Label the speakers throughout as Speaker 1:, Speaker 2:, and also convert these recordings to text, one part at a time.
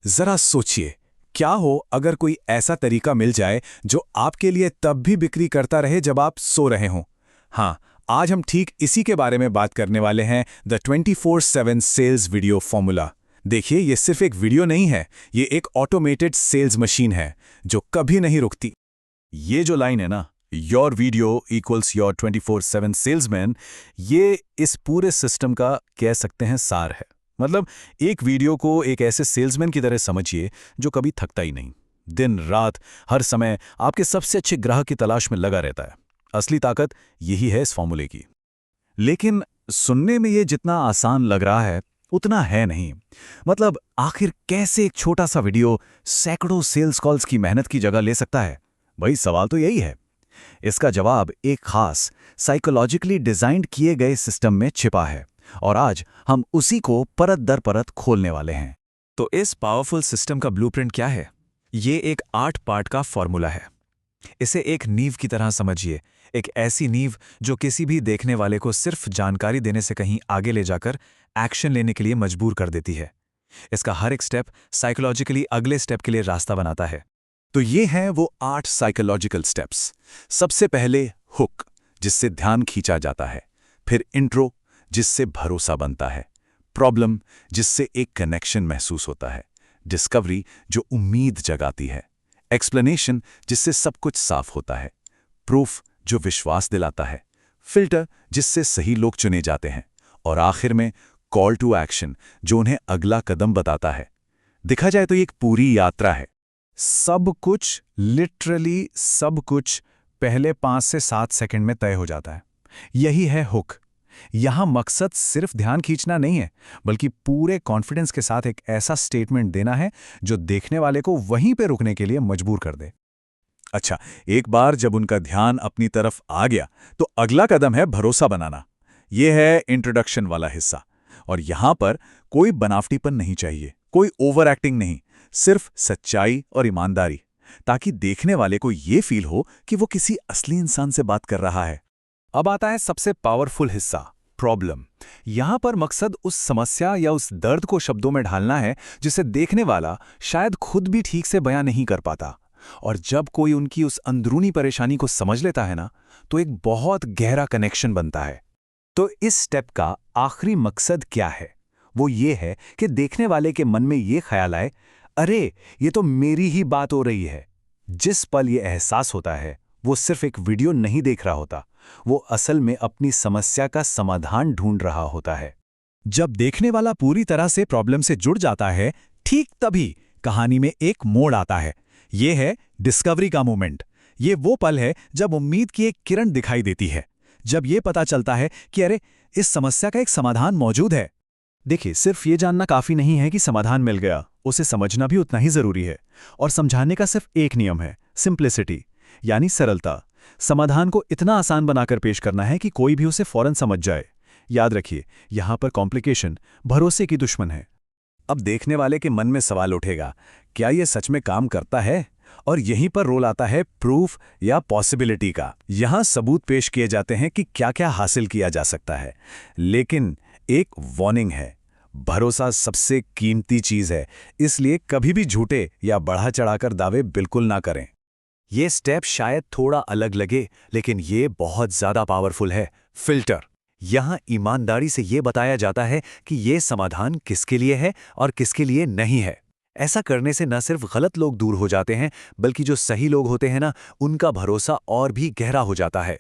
Speaker 1: जरा सोचिए, क्या हो अगर कोई ऐसा तरीका मिल जाए जो आपके लिए तब भी बिक्री करता रहे जब आप सो रहे हों। हाँ, आज हम ठीक इसी के बारे में बात करने वाले हैं, द 24/7 सेल्स वीडियो फॉर्मूला। देखिए, ये सिर्फ एक वीडियो नहीं है, ये एक ऑटोमेटेड सेल्स मशीन है जो कभी नहीं रुकती।
Speaker 2: ये जो लाइन है ना, your video equals your 24/7 salesman, ये इस पूरे सिस्टम का कह सकते हैं सार है। मतलब एक वीडियो को एक ऐसे सेल्समैन की तरह समझिए जो कभी थकता ही नहीं, दिन रात हर समय आपके सबसे अच्छे ग्राहक की तलाश में लगा रहता है। असली ताकत यही है इस फॉर्मूले की। लेकिन सुनने में ये जितना आसान लग रहा है उतना है नहीं। मतलब आखिर कैसे एक छोटा सा वीडियो सैकड़ों सेल्स कॉल्स की मेहनत की जगह ले सकता है? भाई सवाल तो यही है। इसका जवाब एक खास साइकोलॉजिकली डिजाइंड किए गए सिस्टम में छिपा है, और आज हम उसी को परत दर परत खोलने वाले हैं।
Speaker 3: तो इस पावरफुल सिस्टम का ब्लूप्रिंट क्या है? ये एक 8 पार्ट का फॉर्मूला है। इसे एक नींव की तरह समझिए, एक ऐसी नींव जो किसी भी देखने वाले को सिर्फ जानकारी देने से कहीं आगे ले जाकर एक्शन लेने के लिए मजबूर कर देती है। इसका हर एक स्टेप साइकोलॉजिकली अगले स्टेप के लिए रास्ता बनाता है।
Speaker 2: तो ये हैं वो 8 साइकोलॉजिकल स्टेप्स। सबसे पहले हुक, जिससे ध्यान खींचा जाता है। फिर इंट्रो, जिससे भरोसा बनता है। प्रॉब्लम, जिससे एक कनेक्शन महसूस होता है। डिस्कवरी, जो उम्मीद जगाती है। एक्सप्लेनेशन, जिससे सब कुछ साफ होता है। प्रूफ, जो विश्वास दिलाता है। फिल्टर, जिससे सही लोग चुने जाते हैं। और आखिर में कॉल टू एक्शन, जो उन्हें अगला कदम बताता है। देखा जाए तो ये एक पूरी यात्रा है।
Speaker 1: सब कुछ, लिटरली सब कुछ पहले 5 से 7 सेकंड में तय हो जाता है। यही है हुक। यहां मकसद सिर्फ ध्यान खींचना नहीं है, बल्कि पूरे कॉन्फिडेंस के साथ एक ऐसा स्टेटमेंट देना है जो देखने वाले को वहीं पे रुकने के लिए मजबूर कर दे।
Speaker 2: अच्छा, एक बार जब उनका ध्यान अपनी तरफ आ गया तो अगला कदम है भरोसा बनाना। यह है इंट्रोडक्शन वाला हिस्सा। और यहां पर कोई बनावटीपन नहीं चाहिए, कोई ओवर एक्टिंग नहीं, सिर्फ सच्चाई और ईमानदारी, ताकि देखने वाले को यह फील हो कि वो किसी असली इंसान से बात कर रहा है।
Speaker 1: अब आता है सबसे पावरफुल हिस्सा, प्रॉब्लम। यहां पर मकसद उस समस्या या उस दर्द को शब्दों में ढालना है जिसे देखने वाला शायद खुद भी ठीक से बयां नहीं कर पाता। और जब कोई उनकी उस अंदरूनी परेशानी को समझ लेता है ना, तो एक बहुत गहरा कनेक्शन बनता है। तो इस स्टेप का आखिरी मकसद क्या है? वो ये है कि देखने वाले के मन में ये ख्याल आए, अरे ये तो मेरी ही बात हो रही है। जिस पल ये एहसास होता है, वो सिर्फ एक वीडियो नहीं देख रहा होता, वो असल में अपनी समस्या का समाधान ढूंढ रहा होता है। जब देखने वाला पूरी तरह से प्रॉब्लम से जुड़ जाता है, ठीक तभी कहानी में एक मोड़ आता है। ये है डिस्कवरी का मोमेंट। ये वो पल है जब उम्मीद की एक किरण दिखाई देती है, जब ये पता चलता है कि अरे, इस समस्या का एक समाधान मौजूद है। देखिए, सिर्फ ये जानना काफी नहीं है कि समाधान मिल गया, उसे समझना भी उतना ही जरूरी है। और समझाने का सिर्फ एक नियम है, सिंप्लिसिटी, यानी सरलता। समाधान को इतना आसान बनाकर पेश करना है कि कोई भी उसे फौरन समझ जाए। याद रखिए, यहां पर कॉम्प्लिकेशन भरोसे की दुश्मन है।
Speaker 2: अब देखने वाले के मन में सवाल उठेगा, क्या यह सच में काम करता है? और यहीं पर रोल आता है प्रूफ या पॉसिबिलिटी का। यहां सबूत पेश किए जाते हैं कि क्या क्या हासिल किया जा सकता है। लेकिन एक वार्निंग है, भरोसा सबसे कीमती चीज है, इसलिए कभी भी झूठे या बढ़ा चढ़ाकर दावे बिल्कुल ना करें।
Speaker 3: ये स्टेप शायद थोड़ा अलग लगे, लेकिन ये बहुत ज्यादा पावरफुल है। फिल्टर। यहां ईमानदारी से ये बताया जाता है कि ये समाधान किसके लिए है और किसके लिए नहीं है। ऐसा करने से न सिर्फ गलत लोग दूर हो जाते हैं, बल्कि जो सही लोग होते हैं ना, उनका भरोसा और भी गहरा हो जाता है।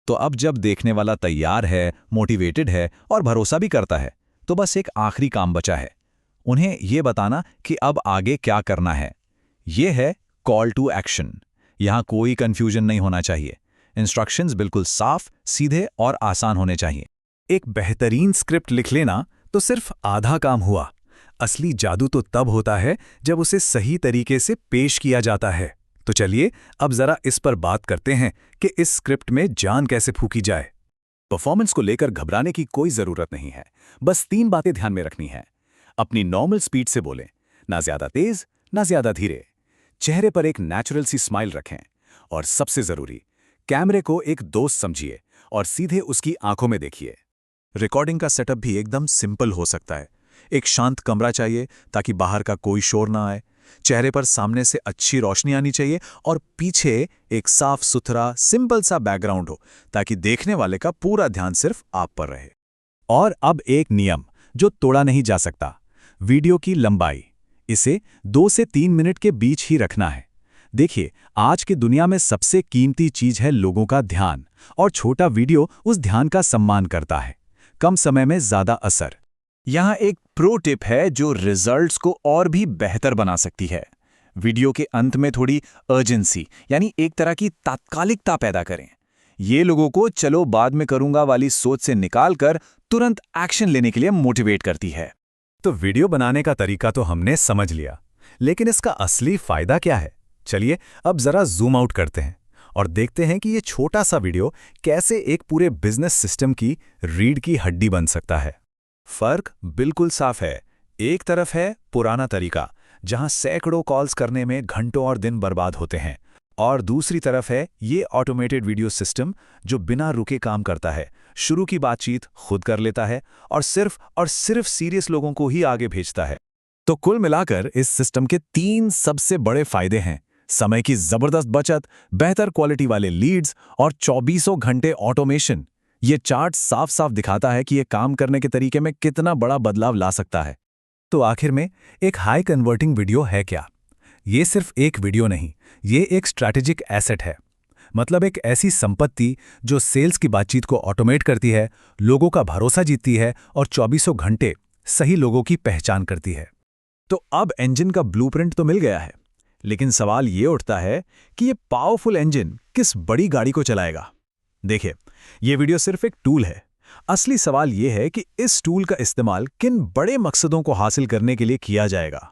Speaker 2: तो अब जब देखने वाला तैयार है, मोटिवेटेड है और भरोसा भी करता है, तो बस एक आखिरी काम बचा है, उन्हें यह बताना कि अब आगे क्या करना है। यह है कॉल टू एक्शन। यहां कोई कंफ्यूजन नहीं होना चाहिए। इंस्ट्रक्शंस बिल्कुल साफ, सीधे और आसान होने चाहिए।
Speaker 1: एक बेहतरीन स्क्रिप्ट लिख लेना तो सिर्फ आधा काम हुआ। असली जादू तो तब होता है जब उसे सही तरीके से पेश किया जाता है। तो चलिए अब जरा इस पर बात करते हैं कि इस स्क्रिप्ट में जान कैसे फूंकी जाए।
Speaker 2: परफॉर्मेंस को लेकर घबराने की कोई जरूरत नहीं है। बस 3 बातें ध्यान में रखनी है। अपनी नॉर्मल स्पीड से बोलें, ना ज्यादा तेज ना ज्यादा धीरे। चेहरे पर एक नेचुरल सी स्माइल रखें। और सबसे जरूरी, कैमरे को एक दोस्त समझिए और सीधे उसकी आंखों में देखिए। रिकॉर्डिंग का सेटअप भी एकदम सिंपल हो सकता है। एक शांत कमरा चाहिए ताकि बाहर का कोई शोर ना आए। चेहरे पर सामने से अच्छी रोशनी आनी चाहिए और पीछे एक साफ सुथरा सिंपल सा बैकग्राउंड हो ताकि देखने वाले का पूरा ध्यान सिर्फ आप पर रहे। और अब एक नियम जो तोड़ा नहीं जा सकता, वीडियो की लंबाई। इसे 2 से 3 मिनट के बीच ही रखना है। देखिए, आज की दुनिया में सबसे कीमती चीज है लोगों का ध्यान, और छोटा वीडियो उस ध्यान का सम्मान करता है। कम समय में ज्यादा असर।
Speaker 3: यहाँ एक प्रो टिप है जो रिजल्ट्स को और भी बेहतर बना सकती है। वीडियो के अंत में थोड़ी अर्जेंसी यानी एक तरह की तात्कालिकता पैदा करें। ये लोगों को चलो बाद में करूंगा वाली सोच से निकालकर तुरंत एक्शन लेने के लिए मोटिवेट करती है।
Speaker 2: तो वीडियो बनाने का तरीका तो हमने समझ लिया, लेकिन इसका असली फायदा क्या है? चलिए अब जरा जूम आउट करते हैं और देखते हैं कि ये छोटा सा वीडियो कैसे एक पूरे बिजनेस सिस्टम की रीढ़ की हड्डी बन सकता है। फर्क बिल्कुल साफ है। एक तरफ है पुराना तरीका जहां सैकड़ों कॉल्स करने में घंटों और दिन बर्बाद होते हैं, और दूसरी तरफ है ये ऑटोमेटेड वीडियो सिस्टम जो बिना रुके काम करता है, शुरू की बातचीत खुद कर लेता है और सिर्फ सीरियस लोगों को ही आगे भेजता है। तो कुल मिलाकर इस सिस्टम के 3 सबसे बड़े फायदे हैं: समय की जबरदस्त बचत, बेहतर क्वालिटी वाले लीड्स और 24 घंटे ऑटोमेशन। ये चार्ट साफ साफ दिखाता है कि ये काम करने के तरीके में कितना बड़ा बदलाव ला सकता है। तो आखिर में एक हाई कन्वर्टिंग वीडियो है क्या? ये सिर्फ एक वीडियो नहीं, ये एक स्ट्रैटेजिक एसेट है। मतलब एक ऐसी संपत्ति जो सेल्स की बातचीत को ऑटोमेट करती है, लोगों का भरोसा जीतती है और 24 घंटे सही लोगों की पहचान करती है। तो अब इंजन का ब्लूप्रिंट तो मिल गया है, लेकिन सवाल ये उठता है कि ये पावरफुल इंजन किस बड़ी गाड़ी को चलाएगा? देखिए, ये वीडियो सिर्फ एक टूल है। असली सवाल ये है कि इस टूल का इस्तेमाल किन बड़े मकसदों को हासिल करने के लिए किया जाएगा।